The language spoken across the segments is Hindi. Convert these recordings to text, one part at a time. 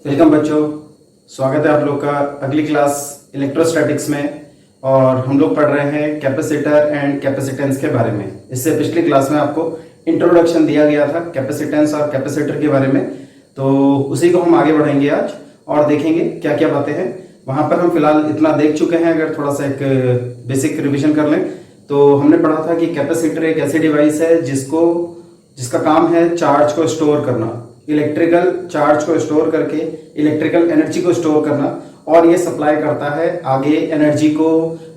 वेलकम बच्चों, स्वागत है आप लोग का अगली क्लास इलेक्ट्रोस्टैटिक्स में। और हम लोग पढ़ रहे हैं कैपेसिटर एंड कैपेसिटेंस के बारे में। इससे पिछली क्लास में आपको इंट्रोडक्शन दिया गया था कैपेसिटेंस और कैपेसिटर के बारे में, तो उसी को हम आगे बढ़ाएंगे आज और देखेंगे क्या क्या बातें हैं। वहां पर हम फिलहाल इतना देख चुके हैं, अगर थोड़ा सा एक बेसिक रिविजन कर लें तो हमने पढ़ा था कि कैपेसिटर एक ऐसी डिवाइस है जिसका काम है चार्ज को स्टोर करना, इलेक्ट्रिकल चार्ज को स्टोर करके इलेक्ट्रिकल एनर्जी को स्टोर करना, और ये सप्लाई करता है आगे एनर्जी को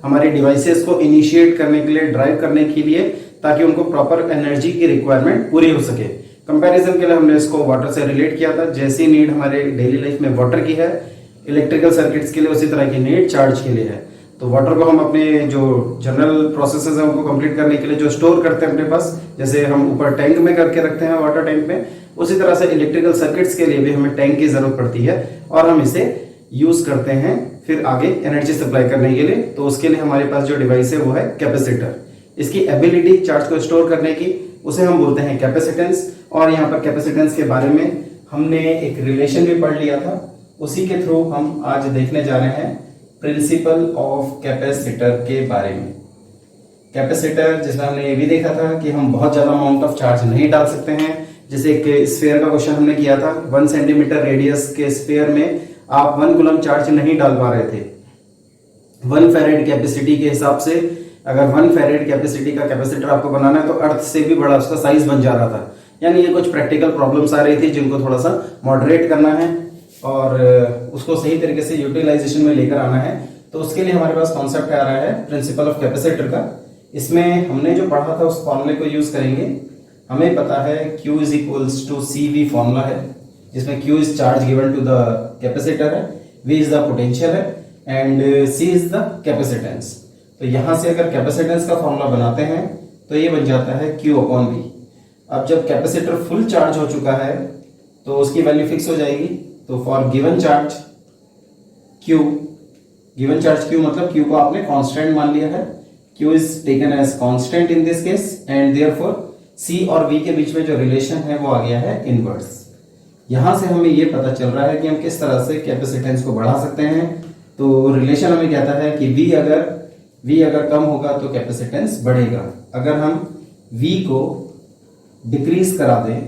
हमारे डिवाइसेस को इनिशिएट करने के लिए, ड्राइव करने के लिए, ताकि उनको प्रॉपर एनर्जी की रिक्वायरमेंट पूरी हो सके। कंपैरिजन के लिए हमने इसको वाटर से रिलेट किया था। जैसी नीड हमारे डेली लाइफ में वाटर की है इलेक्ट्रिकल सर्किट्स के लिए, उसी तरह की नीड चार्ज के लिए है। तो वाटर को हम अपने जो जनरल प्रोसेसेस हैं उनको कंप्लीट करने के लिए जो स्टोर करते हैं अपने पास, जैसे हम ऊपर टैंक में करके रखते हैं वाटर टैंक में, उसी तरह से इलेक्ट्रिकल सर्किट्स के लिए भी हमें टैंक की जरूरत पड़ती है और हम इसे यूज करते हैं फिर आगे एनर्जी सप्लाई करने के लिए। तो उसके लिए हमारे पास जो डिवाइस है वो है कैपेसिटर। इसकी एबिलिटी चार्ज को स्टोर करने की, उसे हम बोलते हैं कैपेसिटेंस। और यहाँ पर कैपेसिटेंस के बारे में हमने एक रिलेशन भी पढ़ लिया था, उसी के थ्रू हम आज देखने जा रहे हैं प्रिंसिपल ऑफ कैपेसिटर के बारे में। कैपेसिटर जिसमें हमने ये भी देखा था कि हम बहुत ज्यादा अमाउंट ऑफ चार्ज नहीं डाल सकते हैं। जैसे एक स्फीयर का क्वेश्चन हमने किया था, 1 सेंटीमीटर रेडियस के स्फीयर में आप 1 कूलम चार्ज नहीं डाल पा रहे थे। 1 फैरेड कैपेसिटी के हिसाब से, अगर 1 फैरेड कैपेसिटी का कैपेसिटर आपको बनाना है तो अर्थ से भी बड़ा उसका साइज बन जा रहा था। यानी ये कुछ प्रैक्टिकल प्रॉब्लम्स आ रही थी जिनको थोड़ा सा मॉडरेट करना है और उसको सही तरीके से यूटिलाइजेशन में लेकर आना है। तो उसके लिए हमारे पास कॉन्सेप्ट आ रहा है प्रिंसिपल ऑफ कैपेसिटर का। इसमें हमने जो पढ़ा था उस फॉर्मूले को यूज करेंगे। हमें पता है Q is equals to CV formula है, जिसमें Q is charge given to the capacitor है, V इज द पोटेंशियल है and C is the capacitance. तो यहां से अगर कैपेसिटेंस का फॉर्मूला बनाते हैं तो ये बन जाता है Q अपॉन V। अब जब कैपेसिटर फुल चार्ज हो चुका है तो उसकी वैल्यू फिक्स हो जाएगी। तो for given charge Q, given charge Q मतलब Q को आपने कांस्टेंट मान लिया है, Q is taken as constant in this case and therefore C और V के बीच में जो रिलेशन है वो आ गया है इनवर्स। यहां से हमें ये पता चल रहा है कि हम किस तरह से कैपेसिटेंस को बढ़ा सकते हैं। तो रिलेशन हमें कहता है कि V अगर कम होगा तो कैपेसिटेंस बढ़ेगा। अगर हम V को डिक्रीज करा दें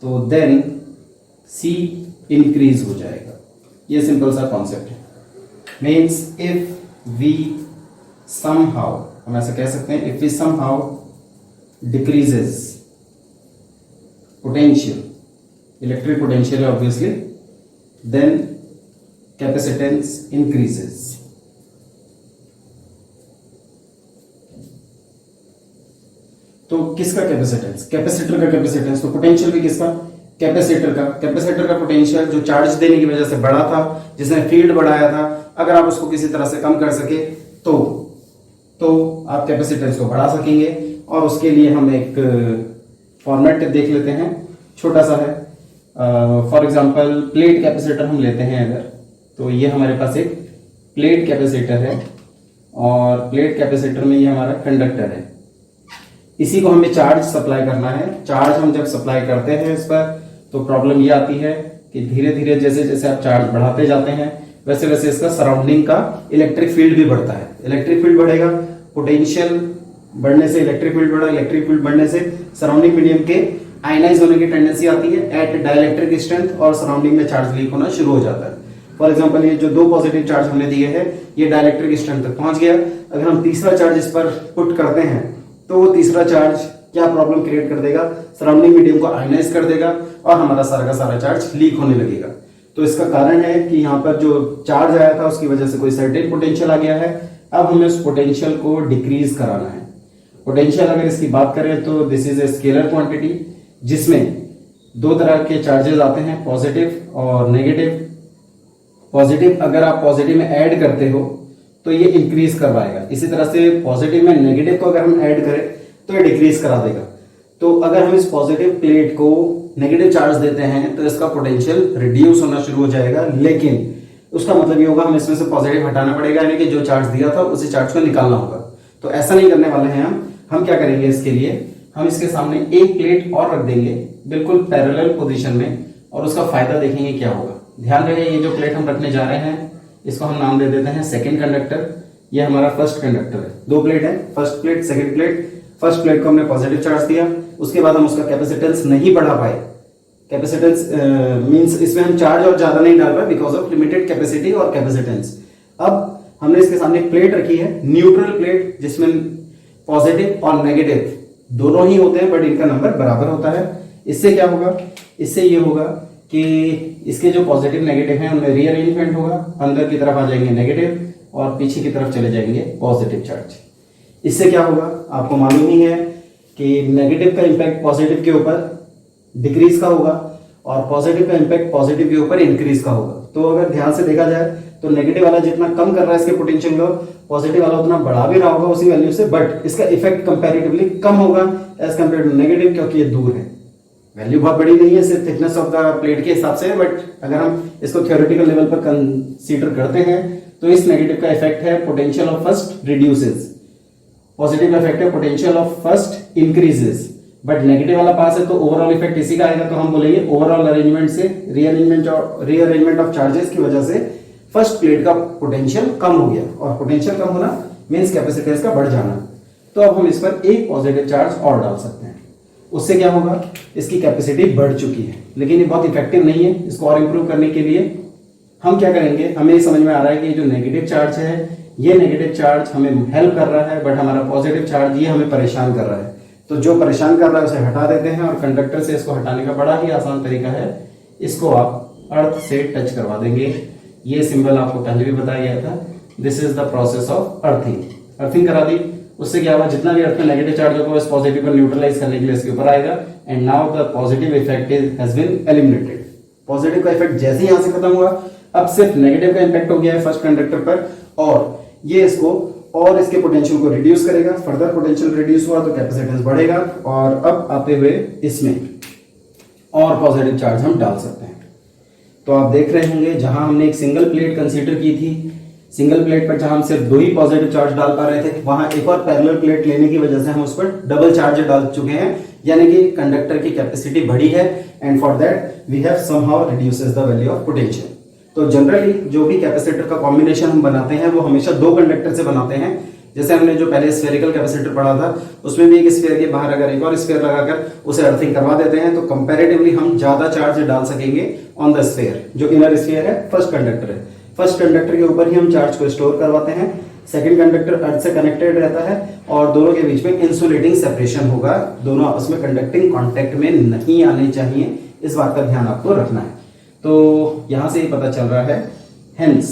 तो देन C इंक्रीज हो जाएगा। ये सिंपल सा कॉन्सेप्ट है। मीन्स इफ V somehow, हम ऐसा कह सकते हैं, if V somehow decreases potential, electric potential obviously, then capacitance increases. तो किसका कैपेसिटेंस? कैपेसिटर का कैपेसिटेंस। तो पोटेंशियल भी किसका? कैपेसिटर का। कैपेसिटर का पोटेंशियल जो चार्ज देने की वजह से बढ़ा था, जिसने फील्ड बढ़ाया था, अगर आप उसको किसी तरह से कम कर सके तो आप कैपेसिटेंस को बढ़ा सकेंगे। और उसके लिए हम एक फॉर्मेट देख लेते हैं, छोटा सा है। फॉर एग्जांपल प्लेट कैपेसिटर हम लेते हैं अगर, तो ये हमारे पास एक प्लेट कैपेसिटर है और प्लेट कैपेसिटर में ये हमारा कंडक्टर है। इसी को हमें चार्ज सप्लाई करना है। चार्ज हम जब सप्लाई करते हैं इस पर तो प्रॉब्लम ये आती है कि धीरे धीरे जैसे जैसे आप चार्ज बढ़ाते जाते हैं वैसे वैसे इसका सराउंडिंग का इलेक्ट्रिक फील्ड भी बढ़ता है। इलेक्ट्रिक फील्ड बढ़ेगा, पोटेंशियल बढ़ने से इलेक्ट्रिक फील्ड बढ़ा, इलेक्ट्रिक फील्ड बढ़ने से सराउंडिंग मीडियम के आयनाइज होने की टेंडेंसी आती है एट डाइलेक्ट्रिक स्ट्रेंथ और सराउंडिंग में चार्ज लीक होना शुरू हो जाता है। फॉर एग्जांपल ये जो 2 पॉजिटिव चार्ज हमने दिए हैं ये डाइलेक्ट्रिक स्ट्रेंथ तक पहुंच गया। अगर हम तीसरा चार्ज इस पर पुट करते हैं तो वो तीसरा चार्ज क्या प्रॉब्लम क्रिएट कर देगा? सराउंडिंग मीडियम को आयनाइज कर देगा और हमारा सारा का सारा चार्ज लीक होने लगेगा। तो इसका कारण है कि यहाँ पर जो चार्ज आया था उसकी वजह से कोई सर्टेन पोटेंशियल आ गया है। अब हमें उस पोटेंशियल को डिक्रीज कराना है। पोटेंशियल अगर इसकी बात करें तो this is a scalar quantity जिसमें 2 तरह के चार्जेस आते हैं, पॉजिटिव और नेगेटिव। पॉजिटिव अगर आप पॉजिटिव में ऐड करते हो तो ये इंक्रीज करवाएगा। इसी तरह से पॉजिटिव में नेगेटिव को अगर हम ऐड करें तो ये डिक्रीज करा देगा। तो अगर हम इस पॉजिटिव प्लेट को नेगेटिव चार्ज देते हैं तो इसका पोटेंशियल रिड्यूस होना शुरू हो जाएगा, लेकिन उसका मतलब ये होगा हम इसमें से पॉजिटिव हटाना पड़ेगा, यानी कि जो चार्ज दिया था उसी चार्ज को निकालना होगा। तो ऐसा नहीं करने वाले हैं हम क्या करेंगे इसके लिए, हम इसके सामने एक प्लेट और रख देंगे बिल्कुल पैरेलल पोजीशन में और उसका फायदा देखेंगे क्या होगा। ध्यान रहे ये जो प्लेट हम रखने जा रहे हैं इसको हम नाम दे देते हैं सेकंड कंडक्टर। ये हमारा फर्स्ट कंडक्टर है। दो प्लेट है, first plate second plate. First plate को हमने पॉजिटिव चार्ज दिया, उसके बाद हम उसका कैपेसिटेंस नहीं बढ़ा पाए। कैपेसिटेंस मींस इसमें हम चार्ज और ज्यादा नहीं डाल पाए बिकॉज ऑफ लिमिटेड कैपेसिटी और कैपेसिटेंस। अब हमने इसके सामने प्लेट रखी है, न्यूट्रल प्लेट, जिसमें पॉजिटिव और नेगेटिव दोनों ही होते हैं बट इनका नंबर बराबर होता है। इससे क्या होगा, इससे ये होगा कि इसके जो पॉजिटिव नेगेटिव हैं उनमें रीअरेंजमेंट होगा, अंदर की तरफ आ जाएंगे नेगेटिव और पीछे की तरफ चले जाएंगे पॉजिटिव चार्ज। इससे क्या होगा, आपको मालूम ही है कि नेगेटिव का इंपैक्ट पॉजिटिव के ऊपर डिक्रीज का होगा और पॉजिटिव का इंपैक्ट पॉजिटिव के ऊपर इंक्रीज का होगा। तो अगर ध्यान से देखा जाए तो नेगेटिव वाला जितना कम कर रहा है इसके पोटेंशियल को, पॉजिटिव वाला उतना बढ़ा भी रहा होगा उसी वैल्यू से, बट इसका इफेक्ट कंपैरेटिवली कम होगा एज कंपेयर टू नेगेटिव, क्योंकि ये दूर है। वैल्यू बहुत बड़ी नहीं है सिर्फ थिकनेस ऑफ द प्लेट के हिसाब से, बट अगर हम इसको थ्योरेटिकल लेवल पर कंसीडर करते हैं तो इस नेगेटिव का इफेक्ट है potential of first reduces, positive का इफेक्ट है potential of first increases, but negative वाला पास है तो ओवरऑल इफेक्ट इसी का आएगा। तो हम बोलेंगे ओवरऑल अरेंजमेंट से रीअरेंजमेंट ऑफ चार्जेस की वजह से फर्स्ट प्लेट का पोटेंशियल कम हो गया, और पोटेंशियल कम होना मींस कैपेसिटेंस का बढ़ जाना। तो अब हम इस पर एक पॉजिटिव चार्ज और डाल सकते हैं, उससे क्या होगा, इसकी कैपेसिटी बढ़ चुकी है, लेकिन ये बहुत इफेक्टिव नहीं है। इसको और इंप्रूव करने के लिए हम क्या करेंगे, हमें ये समझ में आ रहा है कि जो नेगेटिव चार्ज है, ये नेगेटिव चार्ज हमें हेल्प कर रहा है, बट हमारा पॉजिटिव चार्ज ये हमें परेशान कर रहा है। तो जो परेशान कर रहा है उसे हटा देते हैं, और कंडक्टर से इसको हटाने का बड़ा ही आसान तरीका है, इसको आप अर्थ से टच करवा देंगे। ये सिंबल आपको पहले भी बताया गया था, this is the process of earthing. Earthing करा दी, उससे क्या होगा, जितना भी अर्थ में नेगेटिव चार्ज होगा इस पॉजिटिव को न्यूट्रलाइज करने के लिए इसके ऊपर आएगा, and now the positive effect has been eliminated. Positive का इफेक्ट जैसे ही यहां से खत्म हुआ, अब सिर्फ नेगेटिव का इंपैक्ट हो गया है फर्स्ट कंडक्टर पर, और ये इसको और इसके पोटेंशियल को रिड्यूस करेगा। फर्दर पोटेंशियल रिड्यूस हुआ तो कैपेसिटेंस बढ़ेगा, और अब आते हुए इसमें और पॉजिटिव चार्ज हम डाल सकते हैं। तो आप देख रहे होंगे जहां हमने एक सिंगल प्लेट कंसीडर की थी, सिंगल प्लेट पर जहां हम सिर्फ दो ही पॉजिटिव चार्ज डाल पा रहे थे, वहां एक और पैरेलल प्लेट लेने की वजह से हम उस पर डबल चार्ज डाल चुके हैं, यानी कि कंडक्टर की कैपेसिटी बढ़ी है, and for that we have somehow reduces the value of potential. तो जनरली जो भी कैपेसिटर का कॉम्बिनेशन हम बनाते हैं वो हमेशा दो कंडक्टर से बनाते हैं। जैसे हमने जो पहले स्फेरिकल कैपेसिटर पढ़ा था, उसमें भी एक स्फीयर के बाहर अगर एक और स्फीयर लगाकर उसे अर्थिंग करवा देते हैं तो कंपैरेटिवली हम ज्यादा चार्ज डाल सकेंगे ऑन द स्फीयर। जो इनर स्फीयर है फर्स्ट कंडक्टर है, फर्स्ट कंडक्टर के ऊपर ही हम चार्ज को स्टोर करवाते हैं। सेकंड कंडक्टर अर्थ से कनेक्टेड रहता है और दोनों के बीच में इंसुलेटिंग सेपरेशन होगा, दोनों आपस में कंडक्टिंग कांटेक्ट में नहीं आने चाहिए, इस बात का ध्यान आपको रखना है। तो यहां से ही पता चल रहा है, hence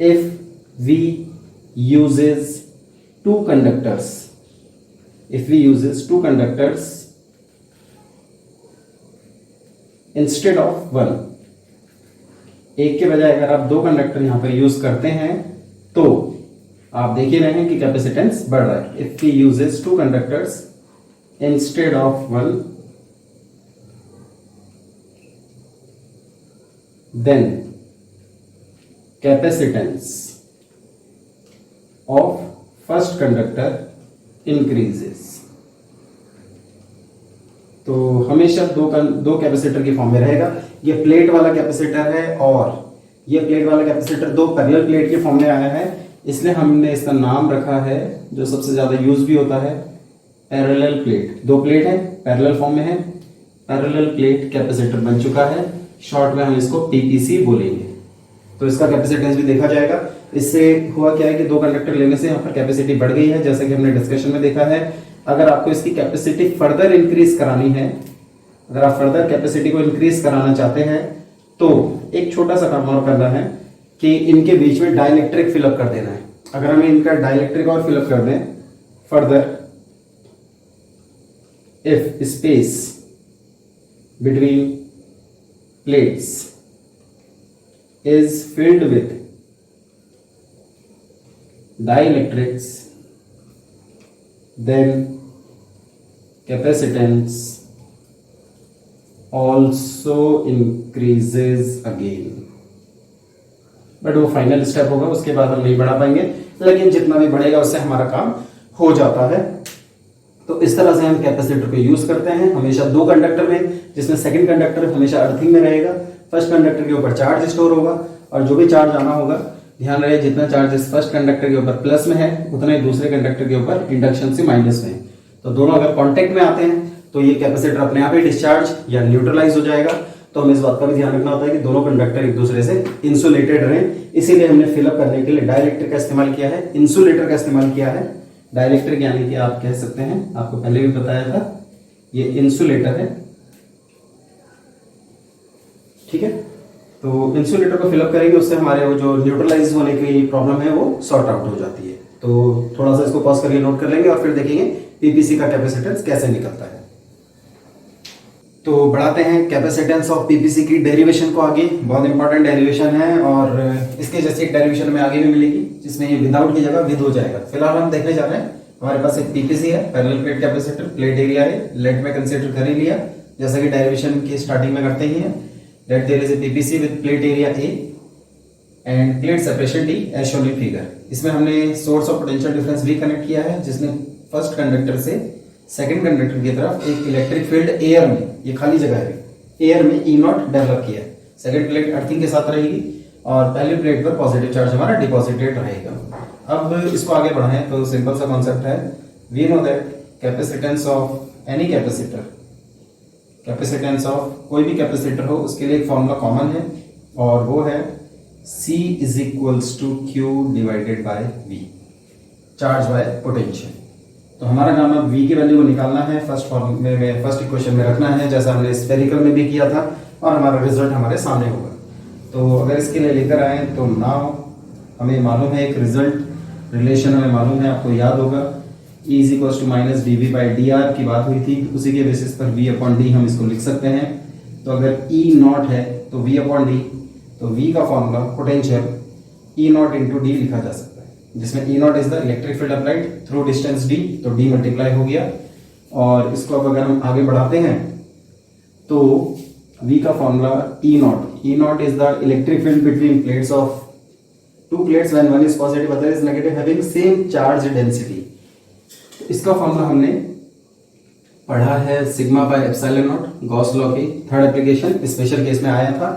if we uses two conductors, if we uses two conductors instead of one, एक के बजाय अगर आप दो कंडक्टर यहां पर यूज करते हैं तो आप देख ही रहे हैं कि कैपेसिटेंस बढ़ रहा है। If we uses two conductors instead of one, then capacitance of first conductor increases। तो हमेशा दो कैपेसिटर की फॉर्म में रहेगा। ये प्लेट वाला कैपेसिटर है और ये प्लेट वाला कैपेसिटर दो पैरेलल प्लेट के फॉर्म में आया है, इसलिए हमने इसका नाम रखा है जो सबसे ज्यादा यूज भी होता है, पैरेलल प्लेट। दो प्लेट है, पैरेलल फॉर्म में है, पैरेलल प्लेट कैपेसिटर बन चुका है, शॉर्ट में हम इसको पीपीसी बोलेंगे। तो इसका कैपेसिटेंस भी देखा जाएगा। इससे हुआ क्या है कि दो कंडक्टर लेने से यहाँ पर कैपेसिटी बढ़ गई है, जैसे कि हमने डिस्कशन में देखा है। अगर आपको इसकी कैपेसिटी फर्दर इंक्रीज करानी है, अगर आप फर्दर कैपेसिटी को इंक्रीज कराना चाहते हैं तो एक छोटा सा काम और करना है कि इनके बीच में डाइलेक्ट्रिक फिलअप कर देना है। अगर हमें इनका डाइलेक्ट्रिक और फिलअप कर दें further, if space between plates is filled with dielectrics, then capacitance also increases again। But वो फाइनल स्टेप होगा, उसके बाद हम नहीं बढ़ा पाएंगे, लेकिन जितना भी बढ़ेगा उससे हमारा काम हो जाता है। तो इस तरह से हम कैपेसिटर को यूज करते हैं हमेशा दो कंडक्टर में, जिसमें सेकंड कंडक्टर हमेशा अर्थिंग में रहेगा, फर्स्ट कंडक्टर के ऊपर चार्ज स्टोर होगा और जो भी चार्ज आना होगा, ध्यान रहे जितना चार्ज इस फर्स्ट कंडक्टर के ऊपर प्लस में है उतना ही दूसरे कंडक्टर के ऊपर इंडक्शन से माइनस में है। तो दोनों अगर कांटेक्ट में आते हैं तो ये कैपेसिटर अपने आप ही डिस्चार्ज या न्यूट्रलाइज हो जाएगा। तो हमें इस बात का भी ध्यान रखना होता है कि दोनों कंडक्टर एक दूसरे से इंसुलेटेड रहें, इसीलिए हमने फिलअप करने के लिए डाइलेक्ट्रिक का इस्तेमाल किया है, इंसुलेटर का इस्तेमाल किया है। डाइलेक्ट्रिक यानी कि आप कह सकते हैं, आपको पहले भी बताया था, ये इंसुलेटर है, ठीक है। तो इंसुलेटर को फिलअप करेंगे, उससे हमारे वो जो न्यूट्रलाइज होने की प्रॉब्लम है वो सॉर्ट आउट हो जाती है। तो थोड़ा सा इसको पॉज करके नोट कर लेंगे और फिर देखेंगे पीपीसी का कैपेसिटेंस कैसे निकलता है। तो बढ़ाते हैं कैपेसिटेंस ऑफ पीपीसी की डेरिवेशन को आगे। बहुत इंपॉर्टेंट डेरिवेशन है और इसके जैसे एक डेरिवेशन में आगे भी मिलेगी जिसमें ये विदाउट की जगह विद हो जाएगा। फिलहाल हम देखने जा रहे हैं, हमारे पास एक पीपीसी है, parallel plate capacitor, plate area है, लेट में कंसीडर कर ही लिया जैसा कि डेरिवेशन की स्टार्टिंग में करते ही है। Let there is a PPC with plate area A and plate separation D as shown in figure. इसमें हमने सोर्स ऑफ पोटेंशियल डिफरेंस भी कनेक्ट किया है जिसने फर्स्ट कंडक्टर से सेकंड कंडक्टर की तरफ एक इलेक्ट्रिक फील्ड एयर में, ये खाली जगह है, एयर में ई नॉट डेवलप किया है। सेकंड प्लेट अर्थिंग के साथ रहेगी और पहली प्लेट पर पॉजिटिव चार्ज हमारा डिपॉजिटेड रहेगा। अब इसको आगे बढ़ाएं तो सिंपल सा कॉन्सेप्ट है, we know that capacitance of any capacitor, capacitance of कोई भी कैपेसिटर हो उसके लिए एक फॉर्मूला कॉमन है और वो है C is equals to Q divided by V, charge by potential. तो हमारा काम अब V की वैल्यू को निकालना है, फर्स्ट इक्वेशन में रखना है जैसा हमने स्फेरिकल में भी किया था और हमारा रिजल्ट हमारे सामने होगा। तो अगर इसके लिए लेकर आए तो नाउ हमें मालूम है एक रिजल्ट रिलेशन हमें मालूम है, आपको याद होगा E is equals to minus d V by d r की बात हुई थी, उसी के बेसिस पर V अपॉन डी हम इसको लिख सकते हैं। तो अगर E नॉट है तो V अपॉन डी, तो V का formula potential E not into D लिखा जा सकता है, जिसमें E not is the electric field applied through distance d, तो d मल्टीप्लाई हो गया। और इसको अब अगर हम आगे बढ़ाते हैं तो V का formula E not is the electric field between plates of to plates when one is positive other is negative having same charge density. इसका फॉर्मूला हमने पढ़ा है sigma by epsilon not, Gauss law की थर्ड एप्लीकेशन स्पेशल केस में आया था।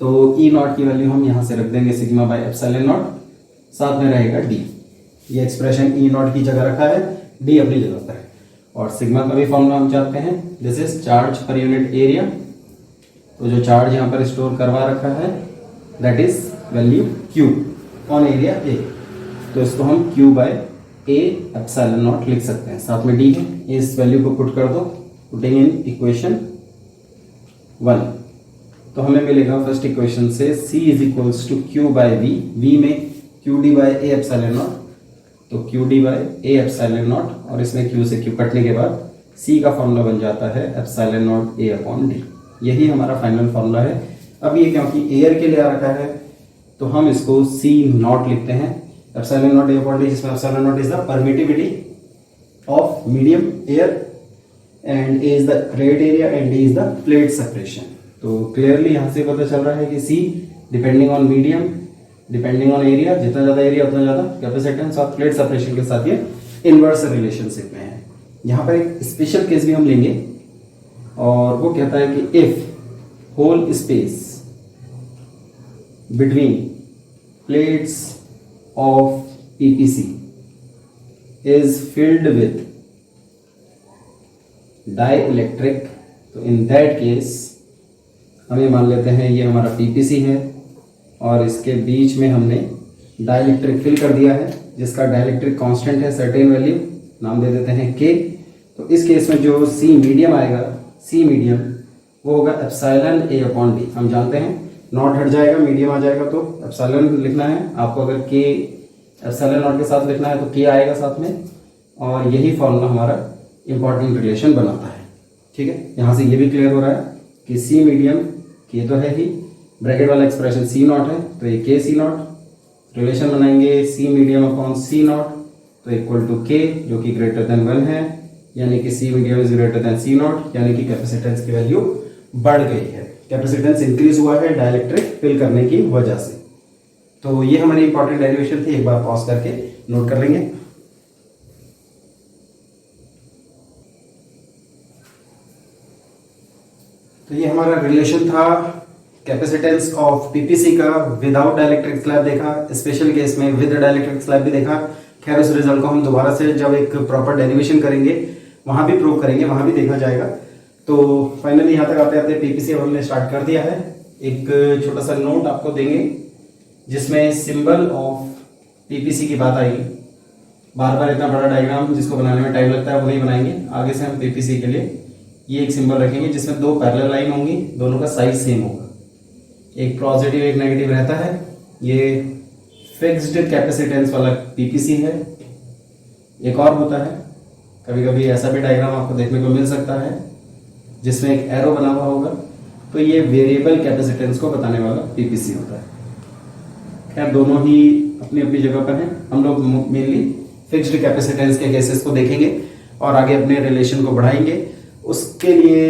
तो E नॉट की वैल्यू हम यहां से रख देंगे सिग्मा बाय एप्सिलॉन नॉट, साथ में रहेगा D। ये एक्सप्रेशन E नॉट की जगह रखा है, D अपनी जगह पर है। और सिग्मा का भी फॉर्मूला हम जानते हैं, this is charge per unit area. तो जो चार्ज यहाँ पर स्टोर करवा रखा है that is value Q on area A। तो इसको हम Q by A epsilon naught लिख सकते हैं, साथ में D है। इस वैल्यू को पुट कर दो, पुटिंग इन इक्वेशन 1, तो हमें मिलेगा फर्स्ट इक्वेशन से C is equals to Q by V, V में QD by A epsilon naught, तो QD by A epsilon naught और इसमें Q से Q कटने के बाद C का फॉर्मूला बन जाता है epsilon not A upon D। यही हमारा फाइनल फॉर्मूला है। अब ये क्योंकि एयर के लिए आ रखा है तो हम इसको C नॉट लिखते हैं, epsilon not A upon D, जिसमें epsilon not is the permittivity of medium air and A is the create area and D is the plate separation. तो क्लियरली यहाँ से पता चल रहा है कि C depending on medium, depending on area, जितना ज्यादा एरिया उतना ज्यादा कैपेसिटेंस और प्लेट सेपरेशन के साथ ये इनवर्स रिलेशनशिप में है। यहाँ पर एक स्पेशल केस भी हम लेंगे और वो कहता है कि if whole space between plates of PPC is filled with dielectric, तो इन दैट केस हमें मान लेते हैं ये हमारा PPC है और इसके बीच में हमने डाइलेक्ट्रिक फिल कर दिया है जिसका डाइलेक्ट्रिक कांस्टेंट है सर्टेन वैल्यू, नाम दे देते हैं K। तो इस केस में जो C मीडियम आएगा, C मीडियम वो होगा एप्सिलॉन A अपॉन D। हम जानते हैं नॉट हट जाएगा, मीडियम आ जाएगा तो एप्सिलॉन लिखना है आपको, अगर K एप्सिलॉन नॉट के साथ लिखना है तो K आएगा साथ में। और यही फॉर्मूला हमारा इंपॉर्टेंट रिलेशन बनाता है, ठीक है। यहाँ से ये भी क्लियर हो रहा है कि C मीडियम K तो है ही, ब्रैकेट वाला एक्सप्रेशन C नॉट है तो ये K C नॉट, रिलेशन बनाएंगे C medium upon C not तो इक्वल टू K जो कि ग्रेटर देन 1 है, यानी कि C medium is greater than C not, यानी कि कैपेसिटेंस की वैल्यू बढ़ गई है, कैपेसिटेंस इंक्रीज हुआ है डाइलेक्ट्रिक फिल करने की वजह से। तो ये हमारी इंपॉर्टेंट डेरिवेशन थी, एक बार पॉज करके नोट कर लेंगे। तो ये हमारा रिलेशन था कैपेसिटेंस ऑफ पीपीसी का विदाउट डाइलेक्ट्रिक स्लैब देखा, स्पेशल केस में विद डाइलेक्ट्रिक स्लैब भी देखा। खैर उस रिजल्ट को हम दोबारा से जब एक प्रॉपर डेरिवेशन करेंगे वहां भी प्रूव करेंगे, वहां भी देखा जाएगा। तो फाइनली यहाँ तक आते आते पीपीसी अब हमने स्टार्ट कर दिया है। एक छोटा सा नोट आपको देंगे जिसमें सिंबल ऑफ पीपीसी की बात आएगी। बार बार इतना बड़ा डायग्राम जिसको बनाने में टाइम लगता है वो नहीं बनाएंगे। आगे से हम पीपीसी के लिए ये एक सिंबल रखेंगे जिसमें दो पैरेलल लाइन होंगी, दोनों का साइज सेम होगा, एक पॉजिटिव एक नेगेटिव रहता है। ये फिक्स्ड कैपेसिटेंस वाला पीपीसी है। एक और होता है, कभी कभी ऐसा भी डायग्राम आपको देखने को मिल सकता है जिसमें एक एरो बना हुआ होगा, तो ये वेरिएबल कैपेसिटेंस को बताने वाला पीपीसी होता है। खैर दोनों ही अपनी अपनी जगह पर हैं। हम लोग मेनली फिक्स्ड कैपेसिटेंस के केसेस को देखेंगे और आगे अपने रिलेशन को बढ़ाएंगे। उसके लिए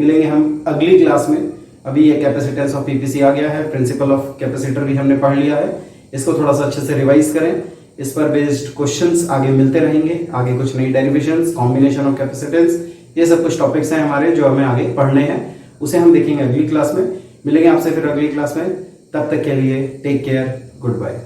मिलेंगे हम अगली क्लास में। अभी ये कैपेसिटेंस ऑफ पीपीसी आ गया है, प्रिंसिपल ऑफ कैपेसिटर भी हमने पढ़ लिया है। इसको थोड़ा सा अच्छे से रिवाइज करें, इस पर बेस्ड क्वेश्चंस आगे मिलते रहेंगे। आगे कुछ नई डेरिवेशंस, कॉम्बिनेशन ऑफ कैपेसिटेंस, ये सब कुछ टॉपिक्स हैं हमारे जो हमें आगे पढ़ने हैं, उसे हम देखेंगे अगली क्लास में। मिलेंगे आपसे फिर अगली क्लास में, तब तक के लिए टेक केयर, गुड बाय।